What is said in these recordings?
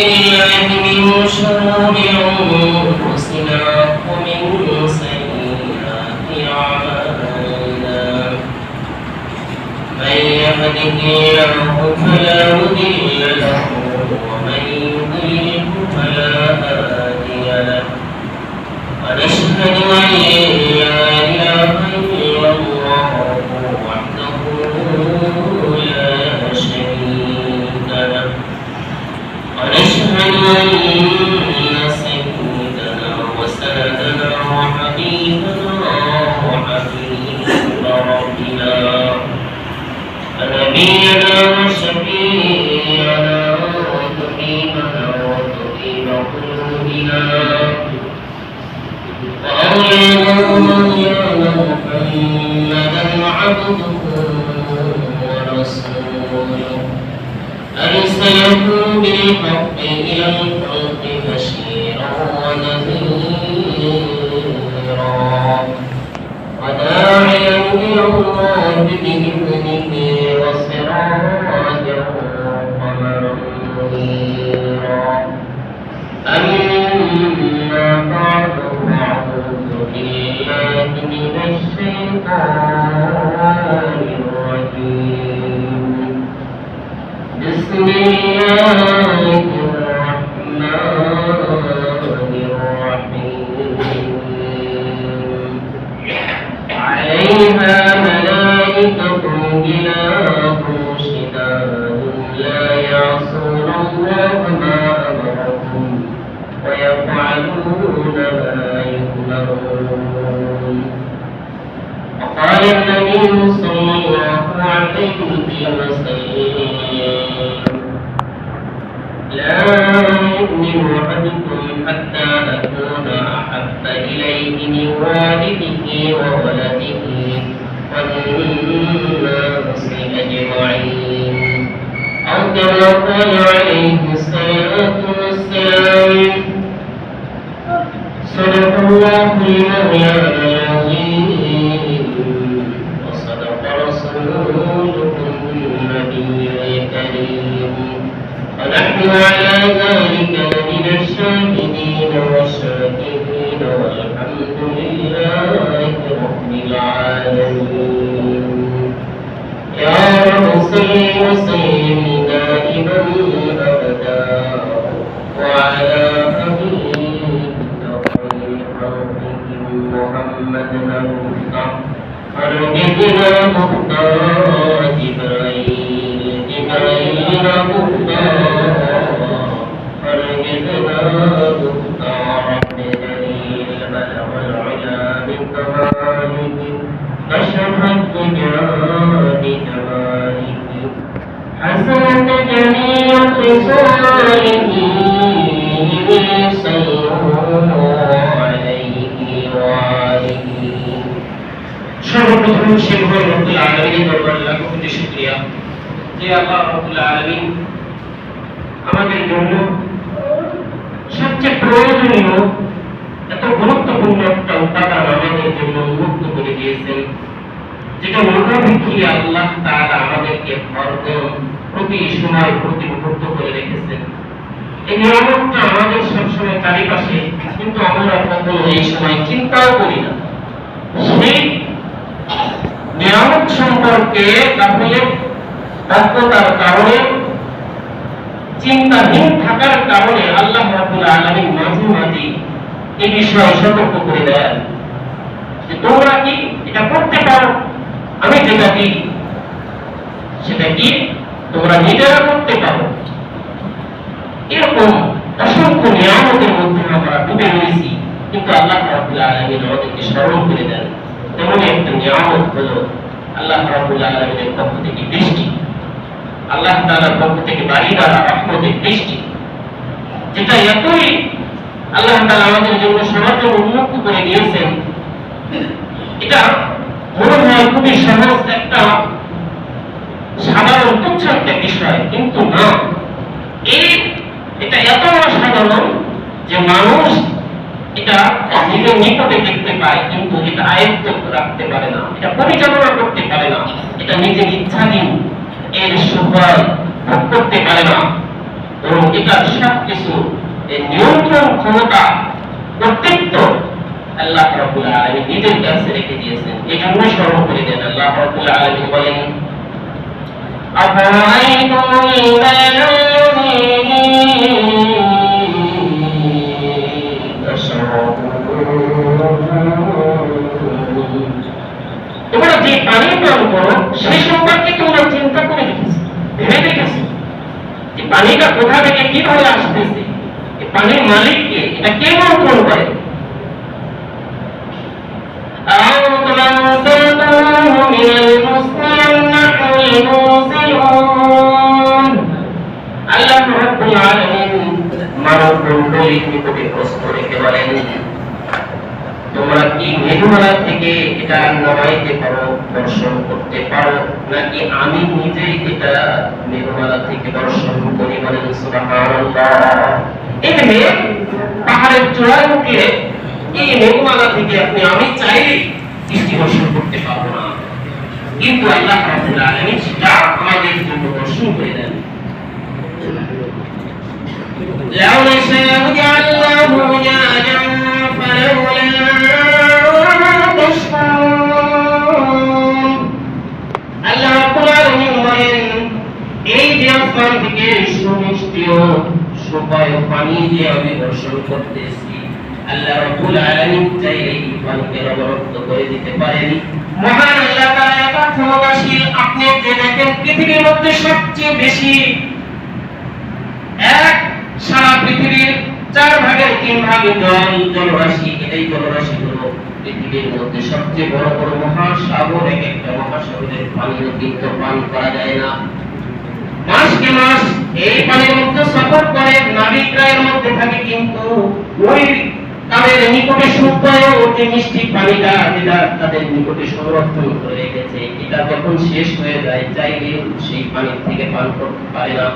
بالله من شرور أنفسنا ومن سيئات أعمالنا من يهده الله فلا مضل له ومن يضلل فلا هادي له ونشهد أن لا إله إلا الله وحده لا شريك له ونشهد أن سيدنا وسندنا وحبيبنا وحبيب ربنا نبينا وشفيعنا وطبيبنا وطبيب قلوبنا وأولياء محمدا عبده ورسوله أرسله بالحق إلى الخلق بشيرا ونذيرا وداعيا إلى الله بإذنه وسراجا وقمرا منيرا أما بعد فأعوذ بالله من الشيطان الرجيم بسم الله الرحمن الرحيم عليها ملائكة غلاظ شداد لا يعصون الله ما أمرهم ويفعلون ما يؤمرون وقال النبي صلى الله عليه وسلم لا يؤمن أحدكم حتى أكون أحب إليه من والده وولده والناس أجمعين أو كما قال عليه الصلاة والسلام صدق الله المولى العظيم وصدق رسوله النبي الكريم ونحن على ذلك لمن الشاهدين والشاكرين والحمد لله رب العالمين يا رب صل وسلم دائما أبدا وعلى حبيبك خير خلقه محمد المصطفى فرجنا مختار جبرائيل مختار فرجنا مختار بدليل بلغ العلا بكماله كشف الدجى بجماله حسنت جميع خصاله صلوا عليه وآله সর্বপ্রথম শিল্প রব্বুল আলামিনের দরবারে লাখো কোটি শুকরিয়া যে আল্লাহ রব্বুল আলামিন আমাদের জন্য সবচেয়ে প্রয়োজনীয় এত গুরুত্বপূর্ণ একটা উপাদান আমাদের জন্য উন্মুক্ত করে দিয়েছেন যেটা মুখাভিক্ষি আল্লাহ তাআলা আমাদেরকে প্রতি সময় প্রতিমুহূর্ত করে রেখেছেন। এই নিয়ামতটা আমাদের সবসময় চারিপাশে, কিন্তু আমরা কখনো এই সময় চিন্তাও করি না। সেই নিয়ামত সম্পর্কে গাফিলতার কারণে, চিন্তাহীন থাকার কারণে আল্লাহ রাব্বুল আলামিন মাঝে মাঝে এই বিষয়ে সতর্ক করে দেন যে তোমরা কি এটা করতে পারো, আমি যেটা দিই সেটা কি তোমরা নিজেরা করতে পারো। এরকম অসংখ্য নিয়ামতের মধ্যে আমরা ডুবে রয়েছি, কিন্তু আল্লাহ রাব্বুল আলামিন আমাদেরকে স্মরণ করে দেন। তেমন একটা নিয়ামত হলো আল্লাহ রাব্বুল আলামিনের পক্ষ থেকে বৃষ্টি, আল্লাহ তাআলার পক্ষ থেকে বাড়ি দ্বারা রহমতের বৃষ্টি, যেটা এতই আল্লাহ তাআলা আমাদের জন্য সবার জন্য উন্মুক্ত করে দিয়েছেন। এটা মনে হয় খুবই সহজ একটা সাধারণ তুচ্ছ একটা বিষয়, কিন্তু না, এটা এত অসাধারণ যে মানুষ এটা নিজের নিকটে দেখতে পায়, কিন্তু এটা আয়ত্ত রাখতে পারে না, এটা পরিচালনা করতে পারে না, এটা নিজের ইচ্ছাধীন এর সুফল ভোগ করতে পারে না। এবং এটার সবকিছু এই নিয়ন্ত্রণ ক্ষমতা কর্তৃত্ব আল্লাহ রাব্বুল আলামিন নিজের কাছে রেখে দিয়েছেন। এই জন্য সর্বোপরি দেন আল্লাহ রাব্বুল আলামিন বলেন তোমরা যে পানি পান করো সেই সম্পর্কে তোমরা চিন্তা করে দেখেছো, ভেবে দেখেছো যে পানিটা কোথা থেকে কিভাবে আসতেছে, এই পানির মালিককে, এটা কে নিয়ন্ত্রণ করে? আল্লাহ রাব্বুল আলামিন মানব মণ্ডলীর নিকটে প্রশ্ন রেখে বলেন তোমরা কি মেঘমালা থেকে এটা নামাইতে পারো, দর্শন করতে পারো, নাকি আমি নিজে এটা মেঘমালা থেকে দর্শন করি? বলেন সুবহানাল্লাহ। এই মেঘ পাহাড়ের চূড়ায় উঠলে এই মেঘমালা থেকে আমি চাইলে বৃষ্টি বর্ষণ করতে পারবো না, কিন্তু আল্লাহ রাব্বুল আলামিন সেটা আমাদের জন্য দর্শন করে দেন। لو نشاء جعلناه أجاجا فلولا تشكرون আল্লাহ রাব্বুল আলামিন বলেন এই যে আসমান থেকে সুমিষ্টি ও সুপায় পানি যে আমি বর্ষণ করতেছি, আল্লাহ রাব্বুল আলামিন চাইলে এই পানিকে অবরুদ্ধ করে দিতে পারেন। মহান আল্লাহ তাআলা একা ক্ষমতাশীল। আপনি যে দেখেন পৃথিবীর মধ্যে সবচেয়ে বেশি সারা পৃথিবীর 4/3 জলরাশি, এই জলরাশি হলো পৃথিবীর মধ্যে সবচেয়ে বড় বড় মহাসাগর। এক একটা মহাসাগরের পানিও কিন্তু পান করা যায় না। মাসকে মাস এই পানির মধ্যে সফর করে নাবিকরা এর মধ্যে থাকে, কিন্তু ওই তাদের নিকটে সুপায় যে মিষ্টি পানিটা যেটা তাদের নিকটে সংরক্ষণ করে রেখেছে, এটা যখন শেষ হয়ে যায় চাইলেও সেই পানি থেকে পান করতে পারে না।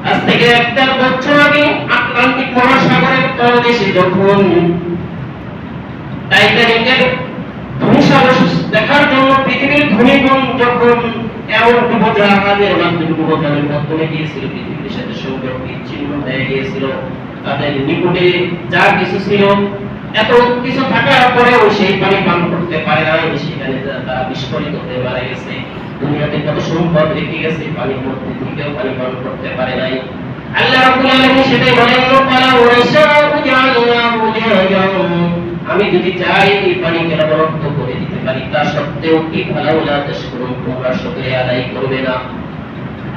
আজ থেকে 1000 বছর আগে আটলান্টিক মহাসাগরের তলদেশে যখন টাইটানিকের ধ্বংসাবশেষ দেখার জন্য পৃথিবীর ধনীগণ যখন এমন ডুবোজাহাজের মাধ্যমে গিয়েছিল, পৃথিবীর সাথে সংযোগ বিচ্ছিন্ন হয়ে গিয়েছিল, তাদের নিকটে যা কিছু ছিল এত কিছু থাকার পরেও সেই পানি পান করতে পারে না, সেখানে তারা বিস্ফোরিত হয়ে মারা গেছে। দুনিয়াতে কত সম্পদ রেখে গেছে, পানির মধ্যে থেকেও পানি পান করতে পারে নাই। আল্লাহ রাব্বুল আলামিন সেটাই বলেন আমি যদি চাই এই পানিকে অবরুদ্ধ করে দিতে পারি, তা সত্ত্বেও কি ফালাউলা তাশকুরুন, তোমরা শুকরিয়া আদায় করবে না?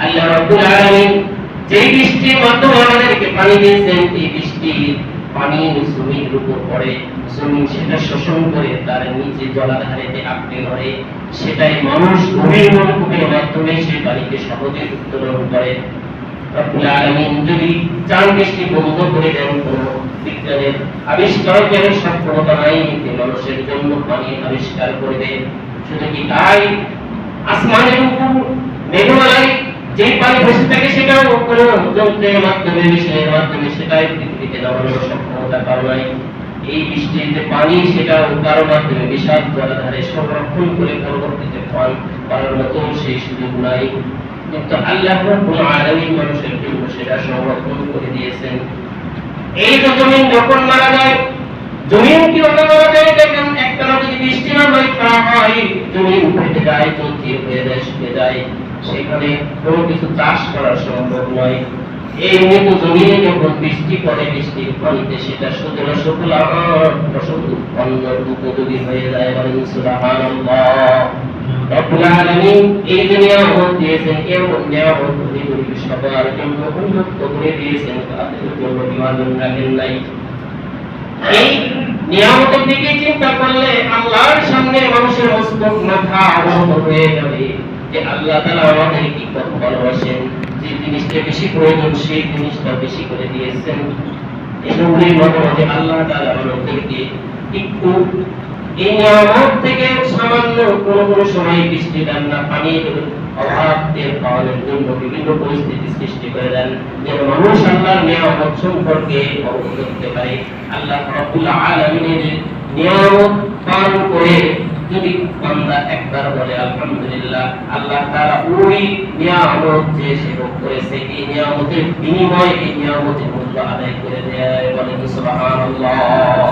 আল্লাহ রাব্বুল আলামিন যে বৃষ্টির মাধ্যমে আমাদেরকে পানি দিয়েছেন, এই বৃষ্টির পানি জমির উপর পড়ে, জমি সেটা শোষণ করে তার নিচে জলাধারেতে আটকে ধরে, সেটাই মানুষ গভীর নলকূপের মাধ্যমে সেই পানিকে সহজে উত্তোলন করে। রব্বুল আলামিন যদি চান বৃষ্টি বন্ধ করে দেন, কোন বিজ্ঞানের আবিষ্কারকের সক্ষমতা নাই যে মানুষের জন্য পানি আবিষ্কার করবে। শুধু কি তাই, আসমানের উপর মেঘমালায় যে পানি ভেসে থাকে সেটাও কোনো যন্ত্রের মাধ্যমে, মেশিনের মাধ্যমে সেটাই পৃথিবীতে নামানোর সক্ষমতা কারো নাই। এই বৃষ্টির যে পানি সেটাও কারো মাধ্যমে বিশাল জলাধারে সংরক্ষণ করে পরবর্তীতে পান করার মতো সেই সুযোগ নাই, কিন্তু আল্লাহ রাব্বুল আলামিন মানুষের জন্য সেটা সংরক্ষণ করে দিয়েছেন। এই জমিন যখন মারা যায়, জমিন কি মারা যায় দেখেন, একটা যদি বৃষ্টি না হয় তা হয় জমিন ফেটে যায়, চলতি হয়ে যায়, শুকিয়ে যায়, সেখানে কোনো কিছু চাষ করা সম্ভব নয়। এই মৃত জমিনে যখন বৃষ্টি পড়ে, বৃষ্টির পানিতে সেটা সুজলা সুফলা ফসল উৎপন্নের উপযোগী হয়ে যায়। বলেন সুবহানাল্লাহ। রব্বুল আলামিন এই নিয়ামত দিয়েছেন, এমন নিয়ামত পৃথিবীর সবার জন্য উন্মুক্ত করে দিয়েছেন, তাদের জন্য বিভাজন রাখেন নাই। এই নিয়ামতের দিকে চিন্তা করলে আল্লাহর সামনে মানুষের মস্তক মাথা অবনত হয়ে যাবে যে আল্লাহ তাআলা আমাদের কি কত ভালোবাসেন, যে জিনিসটা বেশি প্রয়োজন সেই জিনিসটা বেশি করে দিয়েছেন। এজন্যই মাঝে মাঝে আল্লাহ তাআলা আমাদেরকে একটু এই নিয়ামত থেকে সামান্য কোনো সময় বৃষ্টি দেন না, পানির অভাব টের পাওয়ার জন্য বিভিন্ন পরিস্থিতি সৃষ্টি করে দেন, যেন মানুষ আল্লাহর নিয়ামত সম্পর্কে অবগত হতে পারে। আল্লাহ রাব্বুল আলামিনের নিয়ামত পালন করে যদি বান্দা একবার বলে আলহামদুলিল্লাহ, আল্লাহ তাআলা ওই নিয়ামত যে সে ভোগ করেছে এই নিয়ামতের বিনিময়ে এই নিয়ামতের মূল্য আদায় করে দেয়। বলেন সুবহানাল্লাহ।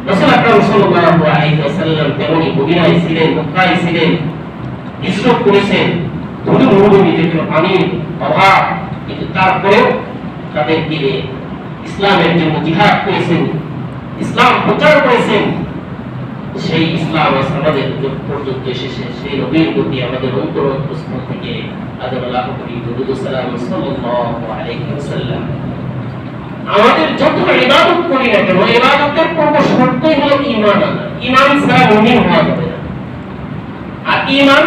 রাসূল আকরাম সাল্লাল্লাহু আলাইহি ওয়াসাল্লাম তেমনি মদিনায় ছিলেন, মক্কায় ছিলেন, হিজরত করেছেন, ধুলো মরুভূমি যেখানে পানির অভাব, কিন্তু তারপরেও তাদেরকে ইসলামের জন্য জিহাদ করেছেন, ইসলাম প্রচার করেছেন। সেই ইসলাম আমাদের পর্যন্ত এসেছে। সেই নবীর প্রতি আমাদের অন্তরস্থল থেকে আল্লাহ করি দুরূদ সালাম সাল্লাল্লাহু আলাইহি ওয়াসাল্লাম। আমাদের যত ইবাদত করি না কেন, ইবাদতের পূর্ব শর্তই হলো ঈমান আনা। ঈমান ছাড়া মুমিন হওয়া যাবে না। আর ঈমান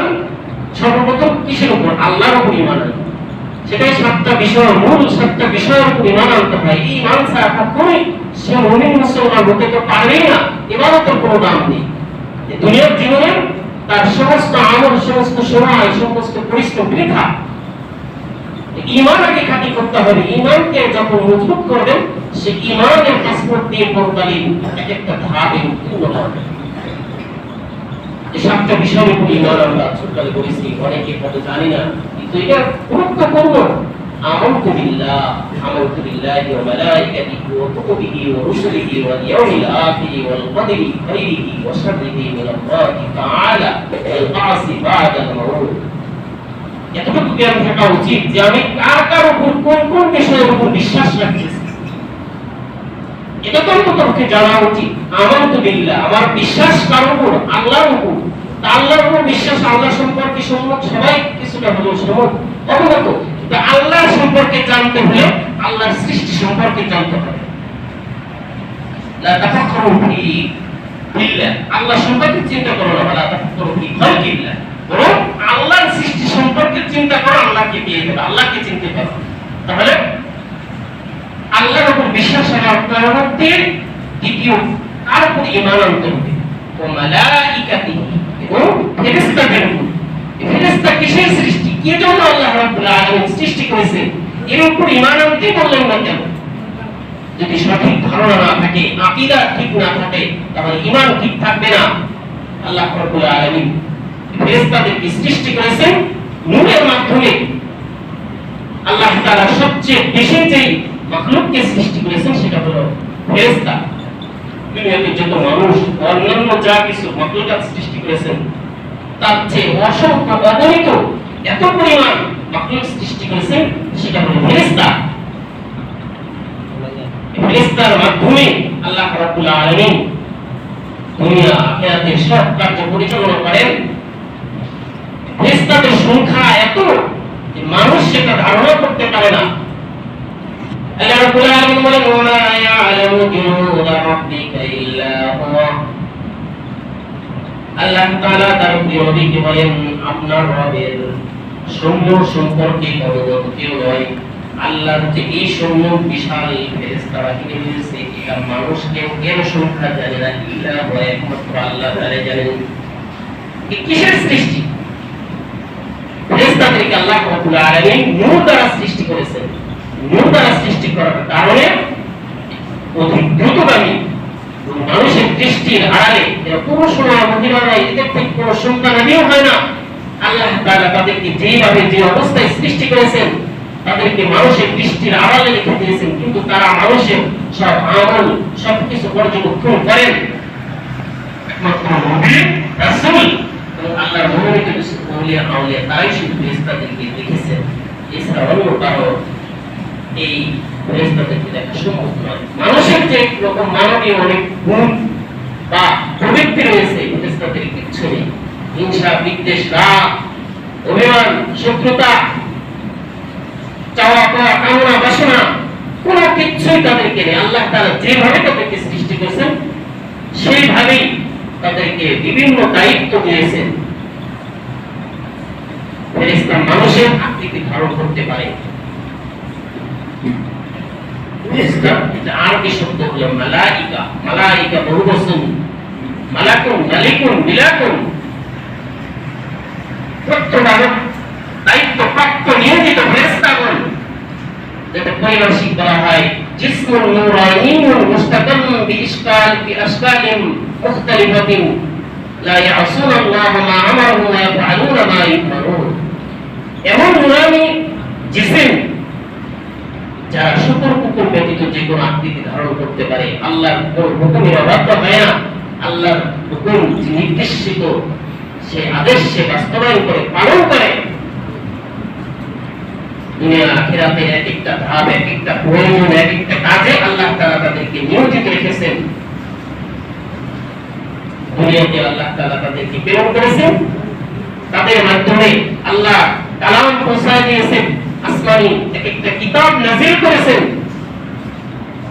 সর্বপ্রথম কিসের উপর? আল্লাহর উপর ঈমান আনা। সেটাই সাতটা বিষয়, মূল সাতটা বিষয়ের উপর ঈমান আনতে হয়। ঈমান ছাড়া কখনোই সে মুমিন মুসলমান হতে তো পারেই না। ইবাদতের কোনো দাম নেই। দুনিয়ার জীবনে তার সমস্ত আমল, সমস্ত সময়, সমস্ত পরিশ্রম বৃথা। ঈমান আগে খাঁটি করতে হবে। ঈমানকে যখন মজবুত করবেন, সে ঈমানের পাসপোর্ট দিয়ে পরকালীন এক একটা ধাপে উত্তীর্ণ হবে। এই সাতটা বিষয়ের উপর ঈমান আমরা ছোটকালে বলেছি, অনেকে হয়তো জানি না, কিন্তু এটা গুরুত্বপূর্ণ। آمنت بالله وملائكته وكتبه ورسله واليوم الآخر والقدر خيره وشره من الله تعالى والبعث بعد الموت। এতটুকু জ্ঞান থাকা উচিত যে আমি কার উপর কোন কোন বিষয়ের উপর বিশ্বাস রাখছি, এটা তো অন্ততপক্ষে জানা উচিত। আমানতু বিল্লাহ, আমার বিশ্বাস কার উপর? আল্লাহর উপর। আল্লাহর উপর বিশ্বাস, আল্লাহ সম্পর্কে সবাই কিছুটা হলেও অবগত। আল্লাহ সম্পর্কে জানতে হলে আল্লাহর সৃষ্টি সম্পর্কে জানতে হবে। লা তাফাক্কারু ফি বিল্লাহ, আল্লাহ সম্পর্কে চিন্তা করো না, লা তাফাক্কারু ফি খালকিল্লাহ, বরং আল্লাহর সৃষ্টি সম্পর্কে চিন্তা করো, আল্লাহকে পেয়ে যাবে, আল্লাহকে চিনতে পারো। তাহলে আল্লাহর উপর বিশ্বাস রাখার মধ্যে দ্বিতীয় কার উপর ঈমান আনতে হবে? ও মালাইকাতিহি, এবং ফেরেশতাদের উপর। ফেরেশতা কিসের সৃষ্টি? কে জন্য আল্লাহ রাব্বুল আলামিন সৃষ্টি করেছেন, এর উপর ঈমান আনতে বললেন না কেন? যদি সঠিক ধারণা না থাকে, আকীদা ঠিক না থাকে, তাহলে ঈমান ঠিক থাকবে না। আল্লাহ রাব্বুল আলামিন ফেরেশতাদেরকে সৃষ্টি করেছেন নূরের মাধ্যমে। আল্লাহ তাআলা সবচেয়ে বেশি যেই মাখলুককে সৃষ্টি করেছেন সেটা হলো ফেরেশতা। দুনিয়াতে যত মানুষ, অন্যান্য যা কিছু মাখলুকাত সৃষ্টি করেছেন, তার চেয়ে অসংখ্য অগণিত এত পরিমাণ মাখলুক সৃষ্টি করেছেন, সেটা হলো ফেরেশতা। ফেরেশতার মাধ্যমে আল্লাহ রাব্বুল আলামিন দুনিয়া আখিরাতের সব কার্য পরিচালনা করেন। ফেরেশতাদের সংখ্যা এত যে মানুষ সেটা ধারণা করতে পারে না। আল্লাহ রাব্বুল আলামিন বলেন, ওয়া মা ইয়ালামু জুনুদা রাব্বিকা ইল্লা হুয়া। আল্লাহ তাআলা তার প্রিয় নবীকে বলেন, আপনার রবের সৈন্য সম্পর্কে অবগত কেউ নয়। আল্লাহর যে এই সৈন্য বিশাল ফেরেশতা বাহিনী রয়েছে, এটা মানুষকে এর সংখ্যা জানে না, ইল্লা হুয়া, একমাত্র আল্লাহ তাআলা জানেন। এই কিসের সৃষ্টি? ফেরেশতাদেরকে আল্লাহ রাব্বুল আলামিন নূর দ্বারা সৃষ্টি করেছেন। নূর দ্বারা সৃষ্টি করার কারণে অধিক দ্রুতগামী, মানুষের দৃষ্টির আড়ালে পুরুষ মহিলারা এদের থেকে কোনো সন্তানাদিও হয় না। আল্লাহ তাআলা তাদেরকে যেভাবে যে অবস্থায় সৃষ্টি করেছেন, তাদেরকে মানুষের দৃষ্টির আড়ালে রেখে দিয়েছেন, কিন্তু তারা মানুষের সব আমল সবকিছু পর্যবেক্ষণ করেন। একমাত্র নবী, রাসূল এবং আল্লাহর মনোনীত আউলিয়া তারাই শুধু ফেরেশতাদেরকে দেখেছেন। এছাড়া অন্য কারো এই ফেরেশতাদেরকে দেখা সম্ভব নয়। মানুষের যে রকম মানবীয় অনেক গুণ বা প্রবৃত্তি রয়েছে, ফেরেশতাদের কিচ্ছু নেই। হিংসা, বিদ্বেষ, রাগ, অভিমান, শত্রুতা, চাওয়া পাওয়া, কামনা বাসনা, কোনো কিছুই তাদেরকে নেই। আল্লাহ তাআলা যেভাবে তাদেরকে সৃষ্টি করেছেন সেইভাবেই তাদেরকে বিভিন্ন দায়িত্ব দিয়েছেন। ফেরেশতা মানুষের আকৃতি ধারণ করতে পারে। আরবি শব্দ হলো মালাইকা। মালাইকা বহুবচন, মালাকুন, মালিকুন, মিলাকুন। দায়িত্বপ্রাপ্ত নিয়োজিত ফেরেশতাগণ, যেটা পরিভাষিক বলা হয় জিসমুন নূরানিয়্যুন মুস্তাকাম বিআশকালিন মুখতালিফাতিন লা ইয়াসুনাল্লাহা মা আমারুহু ওয়া ইয়াফআলুনা মা ইউমারুন। এমন নুরানি জিসিম যারা শুকর কুকুর ব্যতীত যে কোনো আকৃতি ধারণ করতে পারে, আল্লাহর হুকুমের অবাধ্য হয় না, আল্লাহর হুকুম নির্দেশিত সে আদেশ সে বাস্তবায়ন করে পালন করে। দুনিয়া আখিরাতের এক একটা ধাপ, এক একটা প্রয়োজন, এক একটা কাজে আল্লাহ তাআলা তাদেরকে নিয়োজিত রেখেছেন। দুনিয়াতে আল্লাহ তাআলা তাদেরকে প্রেরণ করেছেন, তাদের মাধ্যমে আল্লাহ কালাম পৌঁছায় দিয়েছেন, আসমানি এক একটা কিতাব নাযিল করেছেন,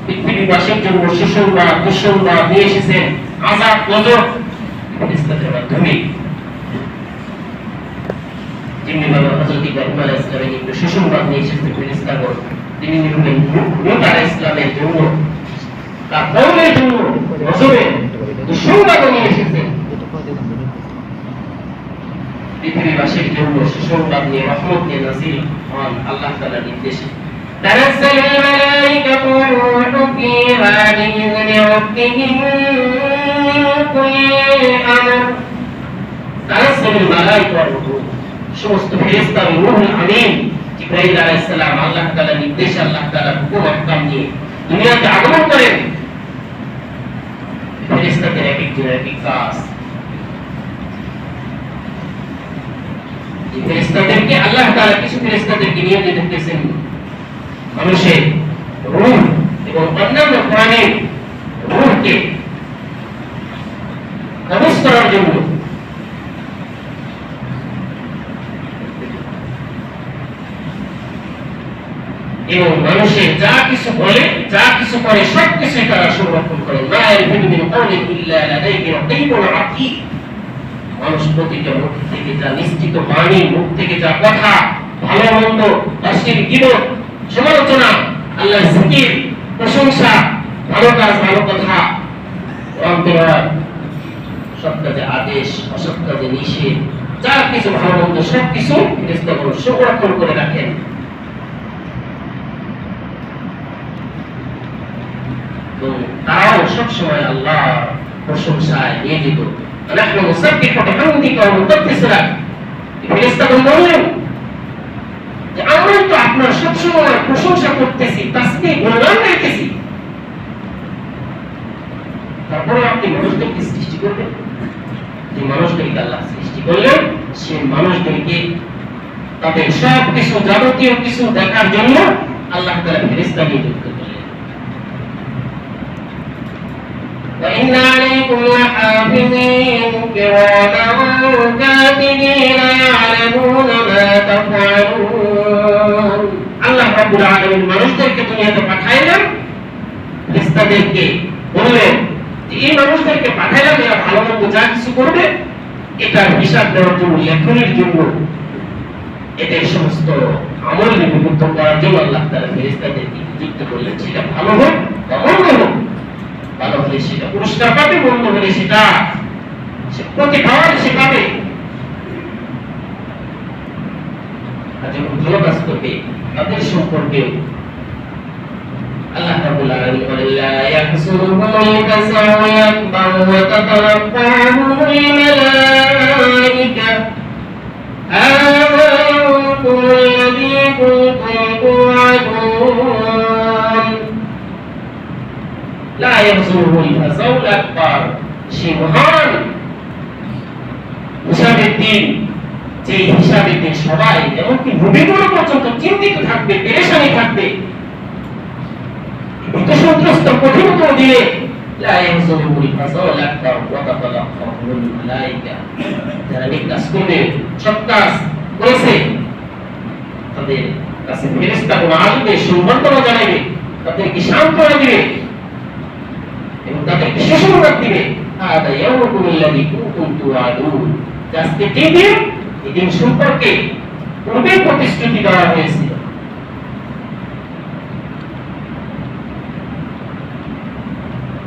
পৃথিবীবাসীর জন্য সুসংবাদ দুঃসংবাদ নিয়ে এসেছেন, আযাব গজব ফেরেশতাদের মাধ্যমে। যিনি বাবা হযরত ইব্রাহিম আলাইহিস সালামের একটু সুসংবাদ নিয়ে এসেছেন ফেরেশতাগণ, তিনি হলেন লূত আলাইহিস সালামের জন্য, তার কওমের জন্য গজবের দুঃসংবাদ নিয়ে এসেছেন। পৃথিবীবাসীর জন্য সুসংবাদ নিয়ে রহমত নিয়ে নাযিল হন আল্লাহ তাআলার নির্দেশে। تنزل الملائكة والروح فيها بإذن ربهم من كل أمر تنزل الملائكة والروح সমস্ত ফেরেশতা রূহুল আমিন জিবরাইল আলাইহিস সালাম আল্লাহ তাআলার নির্দেশে আল্লাহ তাআলার হুকুম আহকাম নিয়ে দুনিয়াতে আগমন করেন। ফেরেশতাদের এক একজনের এক এক কাজ। এই ফেরেশতাদেরকে আল্লাহ তাআলা কিছু ফেরেশতাদেরকে নিয়োজিত করেছেন মানুষের রূহ এবং অন্যান্য প্রাণীর রূহকে কবজ করার জন্য। এবং মানুষের যা কিছু বলে যা কিছু করে সবকিছু তারা সংরক্ষণ করে। লা ইয়ালফিযু মিন কাওলিন ইল্লা লাদাইহি রাকীবুন আতীদ। মানুষ প্রতিটা মুখ থেকে যা নিশ্চিত বাণী, মুখ থেকে যা কথা, ভালো মন্দ, অশ্লীল গীবত, সমালোচনা, আল্লাহর জিকির, প্রশংসা, ভালো কাজ, ভালো কথা, অন্তরায় সব কাজে আদেশ, অসৎ কাজে নিষেধ, যা কিছু ভালো মন্দ সবকিছু ফেরেশতাগণ সংরক্ষণ করে রাখেন। তারাও সবসময় আল্লাহ প্রশংসায় নিয়োজিত। নাহনু নুসাব্বিহু বিহামদিকা ওয়া নুকাদ্দিসু লাক। ফেরেশতাগণ বললেন যে আমরা তো আপনার সবসময় প্রশংসা করতেছি, তাসবিহ গুণগান গাইতেছি, তারপরে আপনি মানুষদেরকে সৃষ্টি করবেন। যে মানুষদেরকে আল্লাহ সৃষ্টি করলেন, সে মানুষদেরকে তাদের সব কিছু যাবতীয় কিছু দেখার জন্য আল্লাহ তাআলা ফেরেশতা নিয়োজিত করলেন। وإن عليكم لحافظين كراما كاتبين يعلمون ما تفعلون। আল্লাহ রাব্বুল আলামিন মানুষদেরকে দুনিয়াতে পাঠাইলেন, ফেরেশতাদেরকে বললেন যে এই মানুষদেরকে পাঠাইলাম এরা ভালো মন্দ যা কিছু করবে এটার হিসাব দেওয়ার জন্য, লেখনের জন্য, এদের সমস্ত আমল লিপিবদ্ধ করার জন্য আল্লাহ তাআলা ফেরেশতাদেরকে নিযুক্ত করলেন। সেটা ভালো হোক বা মন্দ হোক, ভালো হলে সেটা পুরস্কার পাবে, মন্দ হলে সেটা প্রতিফল সে পাবে। আর যখন ভালো কাজ করবে তাদের সম্পর্কে আল্লাহ রাব্বুল আলামিন বলেন লা ইয়াহসুরুহুমুল কাসাউ ইয়াকবারু ওয়া তাতারাক্কাহুমুল মালাইকা হাযা ইয়াওমুকুল্লাযী কুনতুম তুআদুন। লা ইয়াহসুরুহুল কাসাউল আকবার, সে মহান হিসাবের দিন, যে হিসাবের দিন সবাই এমনকি ভূমিগুলো পর্যন্ত চিন্তিত থাকবে, পেরেশানি থাকবে, ভীতসন্ত্রস্ত কঠিনতম দিনে লা ইয়াহসুরুহুল কাসাউল আকবার ওয়া তাতালাক্কাহুমুল মালাইকা। যারা নেক কাজ করবে, সৎ কাজ করেছে, তাদের কাছে ফেরেশতাগণ আসবে, সম্বর্ধনা জানাবে, তাদেরকে সান্ত্বনা দিবে এবং তাদেরকে সুসংবাদ দিবে। হাদা ইয়াওমুকুল্লাযী কুনতুম তুআদুন। আজকে এই দিন সম্পর্কে পূর্বে প্রতিশ্রুতি দেওয়া হয়েছিল।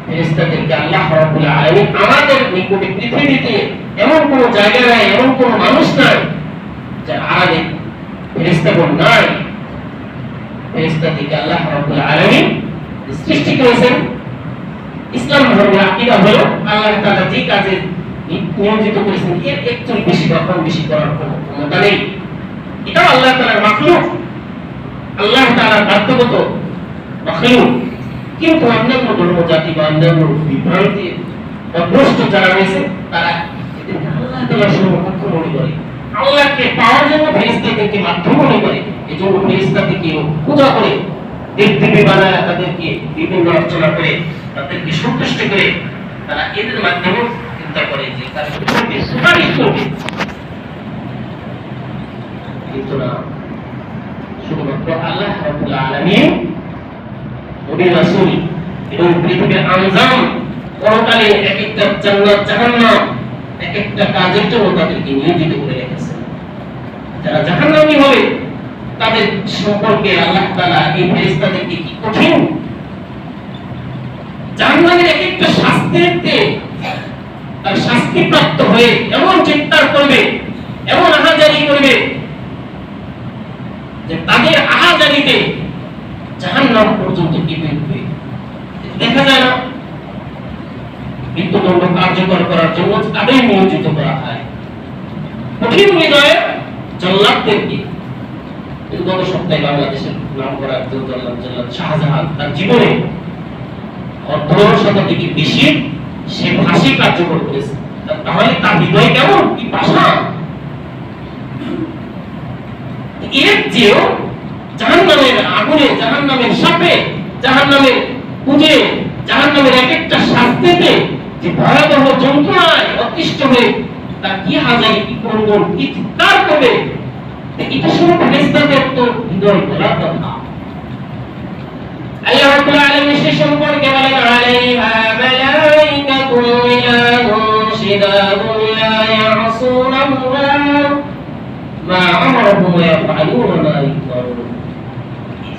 ফেরেশতাদেরকে আল্লাহ রাব্বুল আলামিন আমাদের নিকটে পৃথিবীতে এমন কোন জায়গা নাই, এমন কোন মানুষ নাই যার আড়ালে ফেরেশতাগণ নাই। ফেরেশতাদেরকে আল্লাহ রাব্বুল আলামিন সৃষ্টি করেছেন। ইসলাম ধর্মের আকীদা হলো আল্লাহ তাআলা যে কাজের নিয়োজিত করেছেন, এর একটু বেশি বা কম বেশি করার কোনো ক্ষমতা নেই। এটাও আল্লাহ তাআলার মাখলুক, আল্লাহ তাআলার বাধ্যগত মাখলুক। কিন্তু অন্যান্য ধর্ম জাতি বা অন্যান্য বিভ্রান্তি বা ভ্রষ্ট যারা রয়েছে তারা এদেরকে আল্লাহ তাআলার সমকক্ষ মনে করে, আল্লাহকে পাওয়ার জন্য ফেরেশতাদেরকে মাধ্যম মনে করে। এই জন্য ফেরেশতাদেরকে পূজা করে, দেবদেবী বানায় তাদেরকে বিভিন্ন অর্চনা করে তাদেরকে সন্তুষ্ট করে তারা এদের মাধ্যমে চিন্তা করে যে তারা সুপারিশ করবে। কিন্তু না, শুধুমাত্র আল্লাহ রাব্বুল আলামিন, নবী রাসূল এবং পৃথিবীর আনজাম পরকালে এক একটা জান্নাত জাহান্নাম এক একটা কাজের জন্য তাদেরকে নিয়োজিত করে রেখেছেন। যারা জাহান্নামী হবে তাদের সম্পর্কে আল্লাহ তাআলা এই ফেরেশতাদেরকে কি কঠিন জাহান্নামের এক একটা শাস্তিতে তার শাস্তিপ্রাপ্ত হয়ে এমন চিৎকার করবে, এমন আহাজারি করবে যে তাদের আহাজারিতে জাহান্নাম পর্যন্ত কেঁপে উঠবে। দেখা যায় না, মৃত্যুদণ্ড কার্যকর করার জন্য তাদের নিয়োজিত করা হয় কঠিন হৃদয়ে জল্লাদদেরকে। গত সপ্তাহে বাংলাদেশের নাম করা একজন জল্লাদ শাহজাহান তার জীবনে 18 শতাধিক বেশি সে ফাঁসি কার্যকর করেছে। তাহলে তার হৃদয় কেমন, কি পাষাণ! এর চেয়েও জাহান্নামের আগুনে, জাহান্নামের সাপে, জাহান্নামের পুজে, জাহান্নামের এক একটা শাস্তিতে যে ভয়াবহ যন্ত্রণায় অতিষ্ঠ হয়ে তার কি হাজারি, কি ক্রন্দন, কি চিৎকার করবে, এটা শুনে ফেরেশতাদের তো হৃদয় গলার কথা। আল্লাহ রাব্বুল আলামিন সে সম্পর্কে বলেন, আলাইহা মালাইকাতুন গিলাদুন শিদাদুন লা ইয়াসুনাল্লাহ মা আমারহুম ওয়া ইয়াফআলুনা মা ইউমারুন।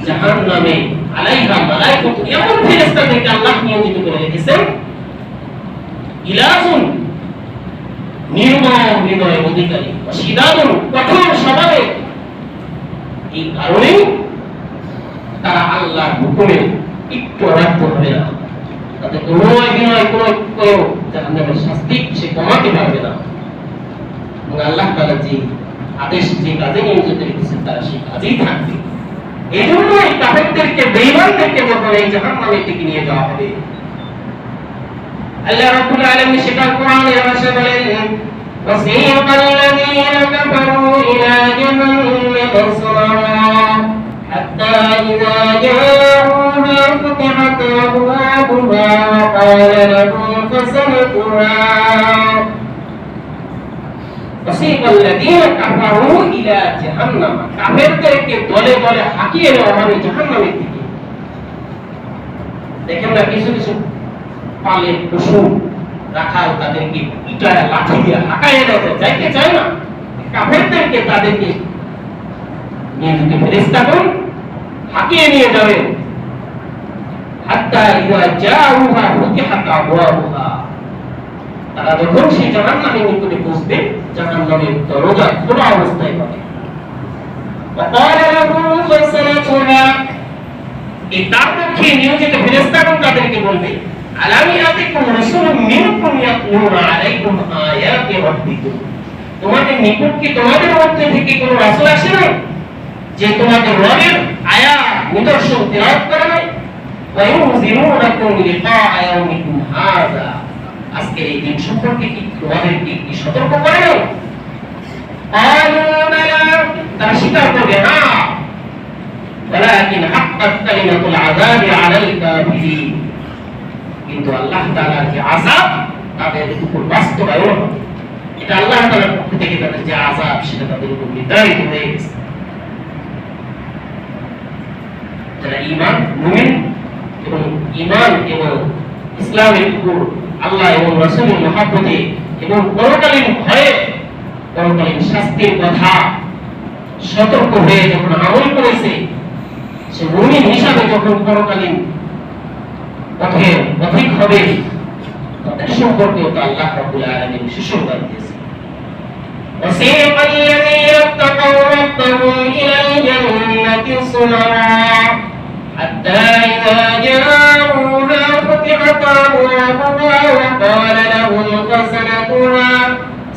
জাহান্নামে আলাইহা মালাইকাতুন, এমন ফেরেশতাদেরকে আল্লাহ নিয়োজিত করে রেখেছেন, গিলাদুন নির্মম হৃদয়ের অধিকারী, শিদাদুন কঠোর স্বভাবের। এই কারণে তারা আল্লাহর হুকুমে একটু অবাধ্য হবে না, তাতে কোনো বিনয়, কোনো জাহান্নামের শাস্তি সে কমাতে পারবে না। এবং আল্লাহ তাআলা যে আদেশ, যে কাজে নিয়োজিত রেখেছেন তারা সেই কাজেই থাকবে। এই জন্য এই কাফেরদেরকে, বেঈমানদেরকে যখন এই জাহান্নামের দিকে নিয়ে যাওয়া হবে, আল্লাহ রাব্বুল আলামিন সেটা কোরআনের ভাষায় বলেন, وَسِيقَ الَّذِينَ كَفَرُوا إِلَى جَهَنَّمَ زُمَرًا حَتَّى إِذَا جَاءُوهَا فُتِحَتْ أَبْوَابُهَا وَقَالَ لَهُمْ خَزَنَتُهَا وَسِيقَ الَّذِينَ كَفَرُوا إِلَى جَهَنَّمَ, কাফেরদেরকে দলে দলে হাঁকিয়ে নেওয়া হবে জাহান্নামের দিকে। দেখেন না, কিছু কিছু পালের পশু রাখাল তাদেরকে ইটায় লাঠি দিয়ে হাঁকাইয়ে দেওয়া যায়, যাইতে চায় না। কাফেরদেরকে তাদেরকে নিয়োজিত ফেরেশতাগণ হাঁকিয়ে নিয়ে যাবে। হাত্তা ইযা জাউহা ফুতিহাত আবওয়াবুহা, তারা যখন সেই জাহান্নামের নিকটে পৌঁছবে, জাহান্নামের দরজা খোলা অবস্থায় পাবে। وقال لهم خزنتها, এই তার পক্ষে নিয়োজিত ফেরেশতাগণ তাদেরকে বলবে, আলাম ইয়াতিকুম রাসূলুম মিনকুম ইয়াতলুনা আলাইকুম আয়াতি রাব্বিকুম, তোমাদের নিকট কি তোমাদের মধ্যে থেকে কোন রাসূল আসে না যে তোমাদের রবের আয়াত নিদর্শন তেলাওয়াত করে নাই? ওয়া ইউযিরুনাকুম লিকাআ ইয়াউমিকুম হাযা, আজকের এই দিন সম্পর্কে কি তোমাদেরকে কি সতর্ক করে নাই? ক্বালু বালা, তারা স্বীকার করবে, হ্যাঁ, ওয়ালাকিন হাক্কাত কালিমাতুল আযাবি আলাল কাফিরিন, কিন্তু আল্লাহ তাআলার যে আযাব তাদের উপর বাস্তবায়ন হবে। এটা আল্লাহ তাআলার পক্ষ থেকে তাদের যে আযাব সেটা তাদের উপর নির্ধারিত হয়ে গেছে। যারা ঈমান, মুমিন এবং ঈমান এবং ইসলামের উপর আল্লাহ এবং রাসূলের মহব্বতে এবং পরকালীন ভয়ে, পরকালীন শাস্তির কথা সতর্ক হয়ে যখন আমল করেছে, সে মুমিন হিসাবে যখন পরকালীন পথে পথিক হবে, তাদের সম্পর্কেও তো আল্লাহ রাব্বুল আলামিন সুসংবাদ দিয়েছেন। وَسِيقَ الَّذِينَ اتَّقَوْا رَبَّهُمْ إِلَى الْجَنَّةِ زُمَرًا حَتَّى إِذَا جَاءُوهَا فُتِحَتْ أَبْوَابُهَا وَقَالَ لَهُمْ خَزَنَتُهَا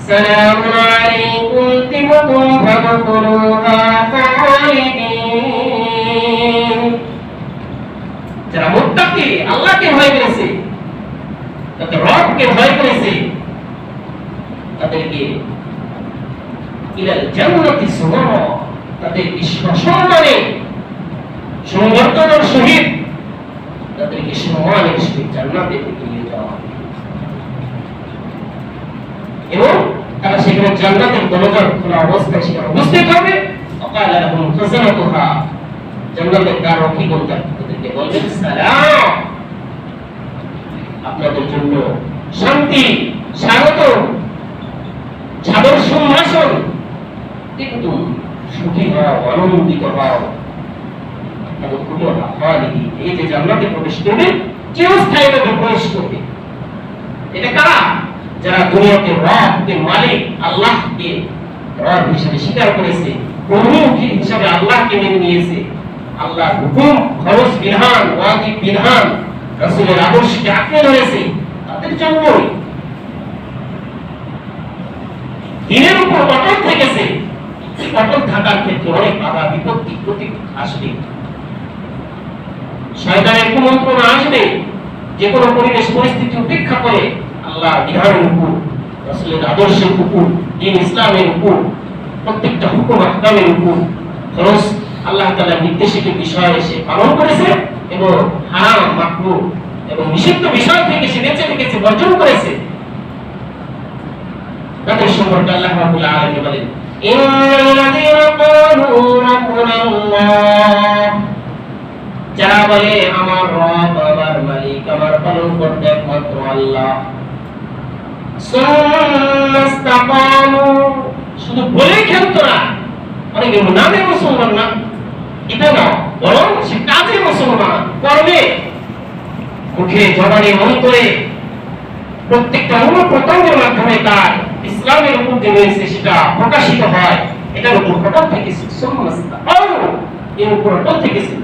সালামুন আলাইকুম তিবতুম ফাদখুলুহা খালিদিন। যারা মুত্তাকি, আল্লাহকে ভয় করেছে, তাদের রবকে ভয় করেছে, তাদেরকে ইলাল জান্নাতি সুমারা, তাদেরকে সম্মানে সংবর্ধনার সহিত তাদেরকে সম্মানের সহিত জান্নাতে নিয়ে যাওয়া হবে এবং তারা সেখানে জান্নাতের দরজা খোলা অবস্থায় সেখানে উপস্থিত হবে। وقال لهم خزنتها, জান্নাতের দ্বাররক্ষীগণ তাদেরকে বলবেন সালাম, আপনাদের জন্য শান্তি, স্বাগত, সাদর সম্ভাষণ, কিন্তু সুখী হও, আনন্দিত হও। এই যে জান্নাতে প্রবেশ করবে, চিরস্থায়ীভাবে প্রবেশ করবে। এটা কারা? যারা দুনিয়াতে রবকে, মালিক আল্লাহকে রব হিসেবে স্বীকার করেছে, প্রভু হিসেবে আল্লাহকে মেনে নিয়েছে, আল্লাহর হুকুম, খরচ বিধান, ওয়াজিব বিধান, রাসূলের আদর্শকে আঁকড়ে ধরেছে, তাদের জন্যই দিনের উপর অটল থেকেছে। অটল থাকার ক্ষেত্রে অনেক বাধা বিপত্তি আসবে, শয়তানের কুমন্ত্রণা আসবে, যে কোনো পরিবেশ পরিস্থিতি উপেক্ষা করে আল্লাহর বিধানের উপর, রাসূলের আদর্শের উপর, দ্বীন ইসলামের উপর, প্রত্যেকটা হুকুম আহকামের উপর, খরচ আল্লাহ তাআলার নির্দেশিত বিষয় সে পালন করেছে এবং হারাম, মাকরুহ এবং নিষিদ্ধ বিষয় থেকে সে বেঁচে থেকেছে, বর্জন করেছে। তাদের সম্পর্কে আল্লাহ রাব্বুল আলামিন বলেন, ইন্নাল্লাযীনা ক্বালু রাব্বুনা আল্লাহ, যারা বলে আমার রব, আমার মালিক, আমার পালনকর্তা একমাত্র আল্লাহ, সুন্নাস্তাকামু, শুধু বলে খেলতো না, অনেকে নামে মুসলমান না, এটা না, বরং সে কাজে মুসলমান, কর্মে, মুখে, জবানে, অন্তরে, প্রত্যেকটা অঙ্গ প্রত্যঙ্গের মাধ্যমে তার ইসলামের উপর যে রয়েছে সেটা প্রকাশিত হয়। এটার উপর অটল থেকেছে, সুন্নাস্তাকামু, এর উপর অটল থেকেছে।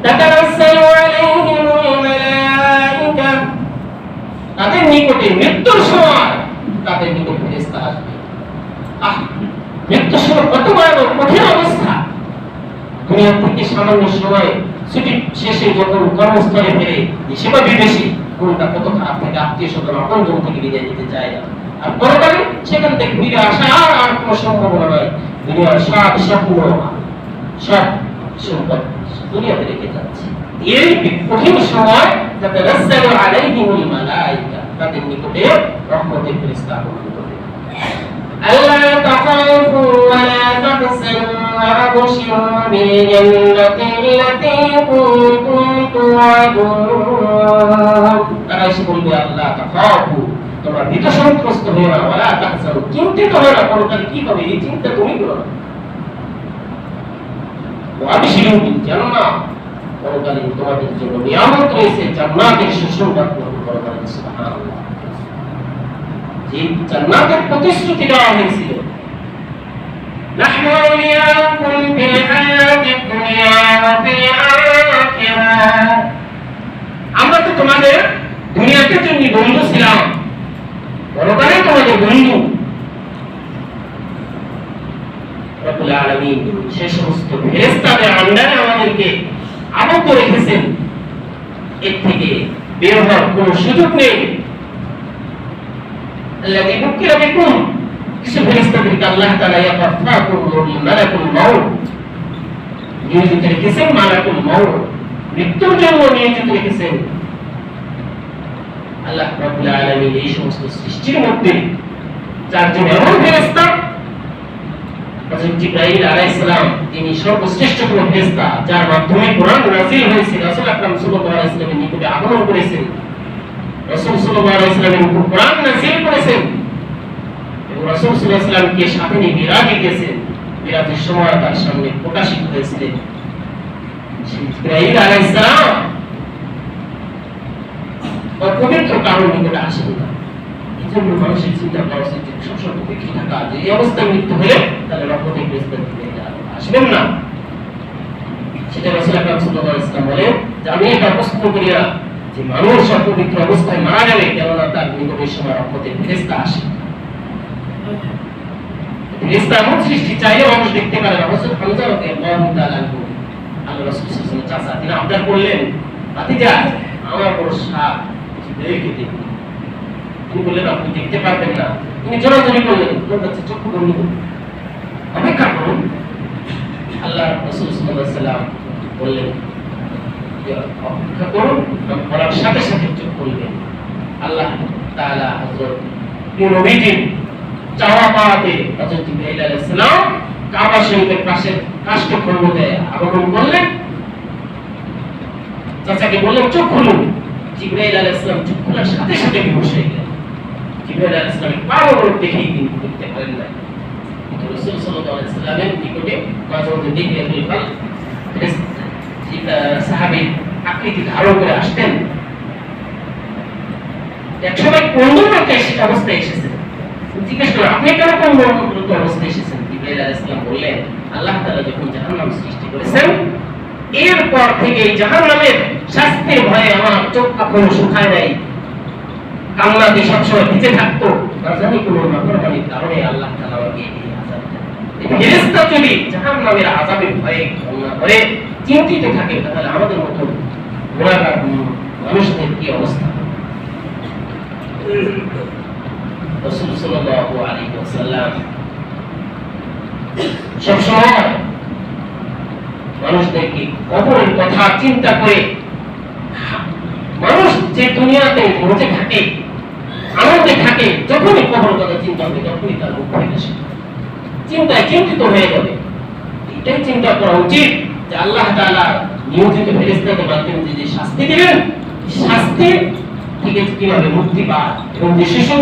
তাতানাজ্জালু আলাইহিমুল মালায়েকা, তাদের নিকটে মৃত্যুর সময় তাদের নিকটে ফেরেশতা আসবে। মৃত্যুর সময় কত ভয়ানক কঠিন অবস্থা। দুনিয়া থেকে সামান্য সময় ছুটি শেষে যখন কর্মস্থলে ফিরে সেবা বিদেশি কোনটা কত খারাপ থেকে আত্মীয় স্বজন আপনজন থেকে বিদায় নিতে চায় না, আর পরকালে সেখান থেকে ফিরে আসা আর কোনো সম্ভাবনা নয়। দুনিয়ার সব স্বপ্ন, সব সম্পদ দুনিয়াতে রেখে যাচ্ছে। এই কঠিন সময় তাতানাজ্জালু আলাইহিমুল মালায়েকা, তাদের নিকটে রহমতের ফেরেশতা আগমন করবে। আল্লা তাখাফু ওয়া লা তাহজানু ওয়া আবশিরু বিল জান্নাতি আল্লাতী কুনতুম তুআদুন। তারা এসে বলবে আল্লাহ তাখাফু, তোমরা ভীত সন্ত্রস্ত হও না, ওয়া লা তাহজানু, চিন্তিত হও না, পরকালে কি হবে এই চিন্তা তুমি করো না। ওয়া আবশিরু বিল জান্নাহ, পরকালে তোমাদের জন্য নিয়ামত রয়েছে, জান্নাতের সুসংবাদ গ্রহণ করো। সুবহানাল্লাহ, যে জান্নাতের প্রতিশ্রুতি দেওয়া হয়েছিল, নাহনু আউলিয়াউকুম ফিল হায়াতিদ দুনিয়া ওয়া ফিল আখিরাহ, আমরা তো তোমাদের দুনিয়াতে জন্য বন্ধু ছিলাম, পরকালে তোমাদের বন্ধু। রব্বুল আলামিন সেই সমস্ত ফেরেশতাদের আন্ডারে আমাদেরকে আবদ্ধ রেখেছেন, এর থেকে বের হওয়ার কোনো সুযোগ নেই। আল্লাযী বুকিরা বিকুম, কিছু ফেরেশতাদেরকে আল্লাহ তাআলা ইয়াতাফাকুম মালাকুল মাউত নিয়োজিত রেখেছেন, মালাকুল মাউত মৃত্যুর জন্য নিয়োজিত রেখেছেন। আল্লাহ রাব্বুল আলামিন এই সমস্ত সৃষ্টির মধ্যে চারজন এমন ফেরেশতা, হযরত জিবরাইল আলাইহিস সালাম তিনি সর্বশ্রেষ্ঠ ফেরেশতা, যার মাধ্যমে কোরআন নাযিল হয়েছে, রাসূল আকরাম সাল্লাল্লাহু আলাইহি ওয়াসাল্লামের নিকটে আগমন করেছেন, রাসূল সাল্লাল্লাহু আলাইহি ওয়াসাল্লামের উপর কোরআন নাযিল করেছেন এবং রাসূল সাল্লাল্লাহু আলাইহি ওয়াসাল্লামকে সাথে নিয়ে মিরাজে গেছেন। মিরাজের সময় তার সামনে প্রকাশিত হয়েছিলেন জিবরাইল আলাইহিস সালাম পবিত্র কারণ নিকটে আসেন না। এজন্য মানুষের চিন্তা করা উচিত সবসময় উপেক্ষা থাকা, যে এই অবস্থায় মৃত্যু হলে তাহলে রহমতের ফেরেশতা আসবেন না। সেটা রাসূল আকরাম সাল্লাল্লাহু আলাইহি ওয়াসাল্লাম বলে যে আমি এটা প্রশ্ন করি না যে মানুষ অপবিত্র অবস্থায় মারা যাবে, কেননা তার নিকটের সময় রহমতের ফেরেশতা আসে। ফেরেশতা এমন সৃষ্টি চাইলে মানুষ দেখতে পারে না। হযরত হামজা রাদিয়াল্লাহু তাআলা আনহু আল্লাহ রাসূল সাল্লাল্লাহু আলাইহি ওয়াসাল্লাম চাচা তিনি আবদার করলেন, ভাতিজা আমার বড় সাপ জিবরাইলকে দেখুন। তিনি বললেন আপনি দেখতে পারবেন না। তিনি জোরাজোরি করলেন, তোর কাছে চক্ষু বন্ধ করুন, অপেক্ষা করুন। আল্লাহ রাসূল সাল্লাল্লাহু আলাইহি ওয়াসাল্লাম বললেন যে অপেক্ষা করুন, বলার সাথে সাথে চোখ খুলবেন। আল্লাহ তাআলা হযরত নবীজির চাওয়া পাওয়াতে হযরত জিবরাইল আলাইহিস সালাম কাবা শরীফের পাশে কাষ্ঠখণ্ডে আগমন করলেন। চাচাকে বললেন চোখ খুলুন। জিবরাইল আলাইহিস সালাম চোখ খোলার সাথে সাথে বেহুশ হয়ে গেলেন। জিবরাইল আলাইহিস সালাম পাওয়ার দেখেই তিনি দেখতে পারেন না। কিন্তু রাসূল সাল্লাল্লাহু আলাইহি ওয়াসাল্লামের নিকটে মাঝে মাঝে দেখে বললেন সাহাবী আকৃতি ধারণ করে আসতেন। একসময় কোন অবস্থায় এসেছেন, জিজ্ঞেস করলেন আপনি কেন কোন অবস্থায় এসেছেন? জিবরাইল আলাইহিস সালাম বললেন আল্লাহ তাআলা যখন জাহান্নাম সৃষ্টি করেছেন এরপর থেকে জাহান্নামের শাস্তির ভয়ে আমার চোখ কখনো শুকায় নাই, কান্নাতে সবসময় ভিজে থাকতো। না জানি কোন নাফরমানির কারণে আল্লাহ তাআলা আমাকে এই আযাব দেন। ফেরেশতা যদি জাহান্নামের আযাবের ভয়ে কান্না করে চিন্তিত থাকে তাহলে আমাদের মতো গুনাহগার মানুষদের কি অবস্থা? রাসূল সাল্লাল্লাহু আলাইহি ওয়াসাল্লাম সবসময় মানুষদেরকে কবরের কথা চিন্তা করে, মানুষ যে দুনিয়াতে মজে থাকে আনন্দে থাকে, যখনই কবরের কথা চিন্তা হবে তখনই তার মুখ ফেটে আসে, চিন্তায় চিন্তিত হয়ে যাবে। এটাই চিন্তা করা উচিত যে আল্লাহ তাআলা নিয়োজিত ফেরেশতাদের মাধ্যমে যে শাস্তি দিবেন, শাস্তি থেকে কিভাবে মুক্তি পায় এবং যে শিশু